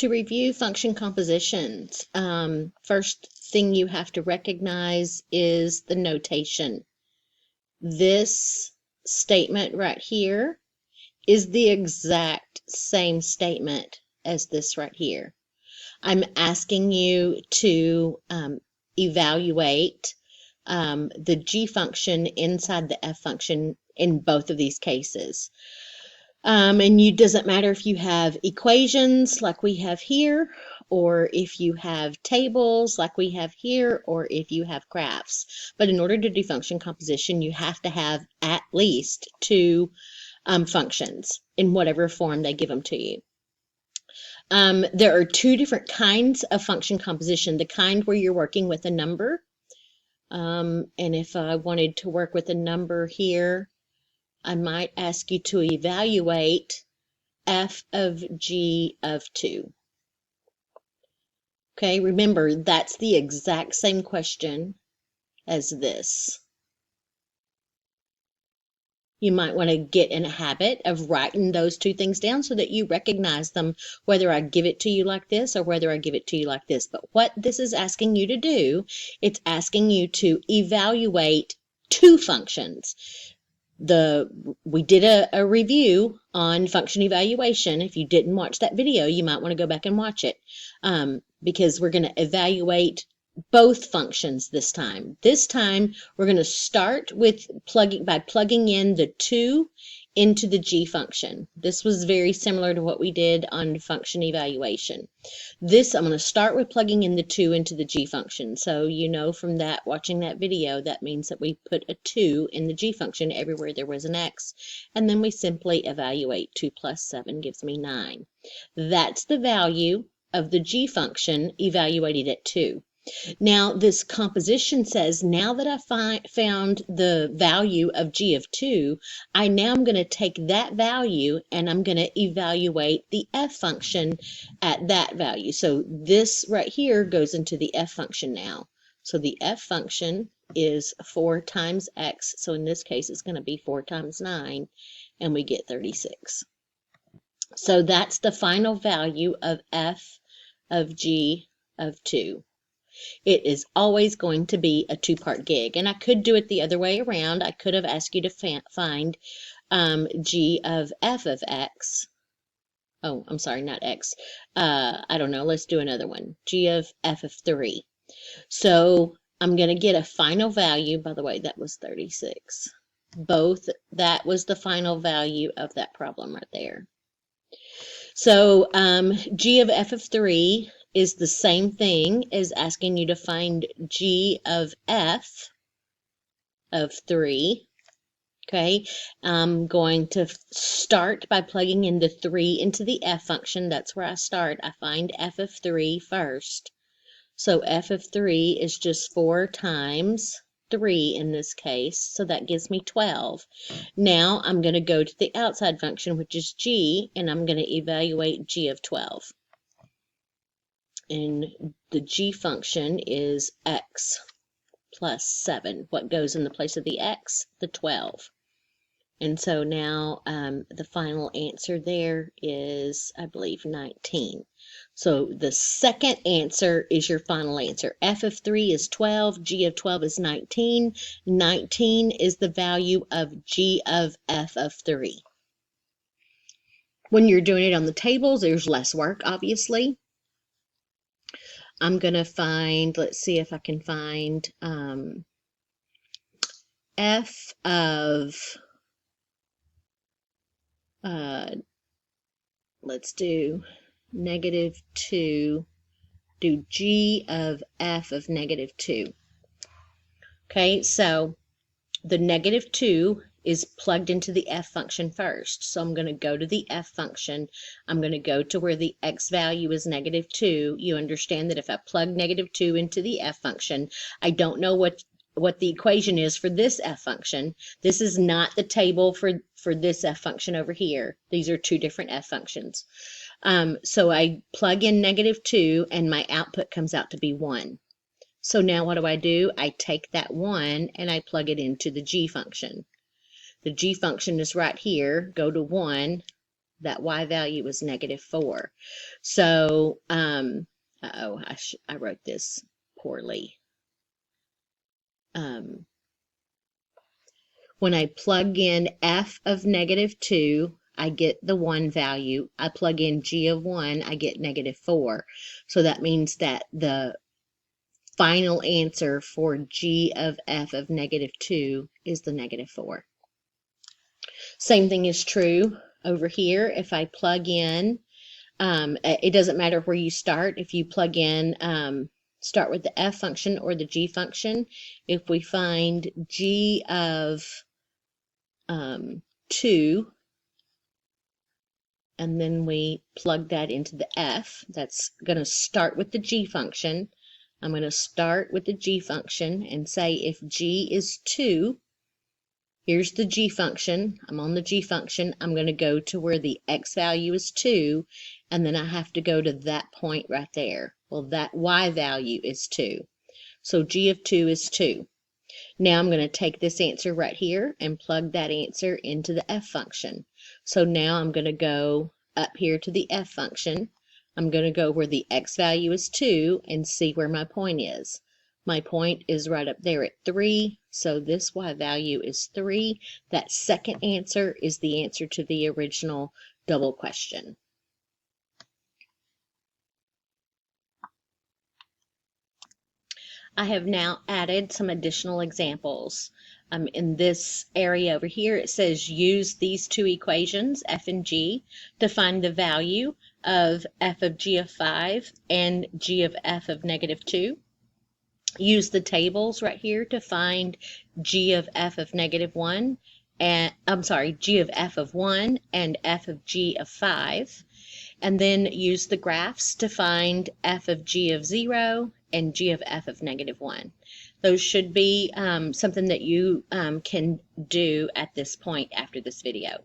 to review function compositions, first thing you have to recognize is the notation. This statement right here is the exact same statement as this right here. I'm asking you to evaluate the G function inside the F function in both of these cases. And it doesn't matter if you have equations like we have here, or if you have tables like we have here, or if you have graphs. But in order to do function composition, you have to have at least two functions in whatever form they give them to you. There are two different kinds of function composition. The kind where you're working with a number. And if I wanted to work with a number here, I might ask you to evaluate f of g of 2. Okay, remember that's the exact same question as this. You might want to get in a habit of writing those two things down so that you recognize them, whether I give it to you like this or whether I give it to you like this. But what this is asking you to do, it's asking you to evaluate two functions. We did a review on function evaluation. If you didn't watch that video, you might want to go back and watch it, because we're going to evaluate both functions this time. This time we're going to start with plugging in the 2 into the G function. This was very similar to what we did on function evaluation. I'm going to start with plugging in the 2 into the G function. So you know from that, watching that video, that means that we put a 2 in the G function everywhere there was an X. And then we simply evaluate. 2 plus 7 gives me 9. That's the value of the G function evaluated at 2. Now this composition says, now that I found the value of G of 2, I now am going to take that value and I'm going to evaluate the F function at that value. So this right here goes into the F function now. So the F function is 4 times X. So in this case, it's going to be 4 times 9, and we get 36. So that's the final value of F of G of 2. It is always going to be a two-part gig, and I could do it the other way around. I could have asked you to find G of F of X. Oh, I'm sorry, not X. I don't know. Let's do another one. G of F of 3. So I'm going to get a final value. By the way, that was 36. That was the final value of that problem right there. So G of F of 3 is the same thing as asking you to find G of F of 3. Okay, I'm going to start by plugging in the 3 into the F function. That's where I start. I find F of 3 first. So F of 3 is just 4 times 3 in this case, so that gives me 12. Now I'm going to go to the outside function, which is G, and I'm going to evaluate G of 12. And the G function is X plus 7. What goes in the place of the X? The 12. And so now the final answer there is, I believe, 19. So the second answer is your final answer. F of 3 is 12. G of 12 is 19. 19 is the value of G of F of 3. When you're doing it on the tables, there's less work, obviously. I'm going to find, let's see if I can find F of, let's do -2, do G of F of -2. Okay, so the -2 is plugged into the F function first. So I'm going to go to the F function. I'm going to go to where the X value is -2. You understand that if I plug -2 into the F function, I don't know what the equation is for this F function. This is not the table for this F function over here. These are two different F functions. So I plug in -2 and my output comes out to be 1. So now what do? I take that 1 and I plug it into the G function. The G function is right here. Go to 1, That y value is -4. So, I wrote this poorly. When I plug in f of -2, I get the 1 value. I plug in g of 1, I get -4. So that means that the final answer for g of f of -2 is the -4. Same thing is true over here. If I plug in, it doesn't matter where you start. If you plug in, start with the f function or the g function. If we find g of 2, and then we plug that into the f, that's going to start with the g function. I'm going to start with the g function and say if g is 2, here's the g function. I'm on the g function. I'm going to go to where the x value is 2, and then I have to go to that point right there. Well, that y value is 2. So g of 2 is 2. Now I'm going to take this answer right here and plug that answer into the f function. So now I'm going to go up here to the f function. I'm going to go where the x value is 2 and see where my point is. My point is right up there at 3, so this y value is 3. That second answer is the answer to the original double question. I have now added some additional examples. In this area over here, it says use these two equations, f and g, to find the value of f of g of 5 and g of f of -2. Use the tables right here to find g of f of -1, and g of f of 1 and f of g of 5. And then use the graphs to find f of g of 0 and g of f of -1. Those should be something that you can do at this point after this video.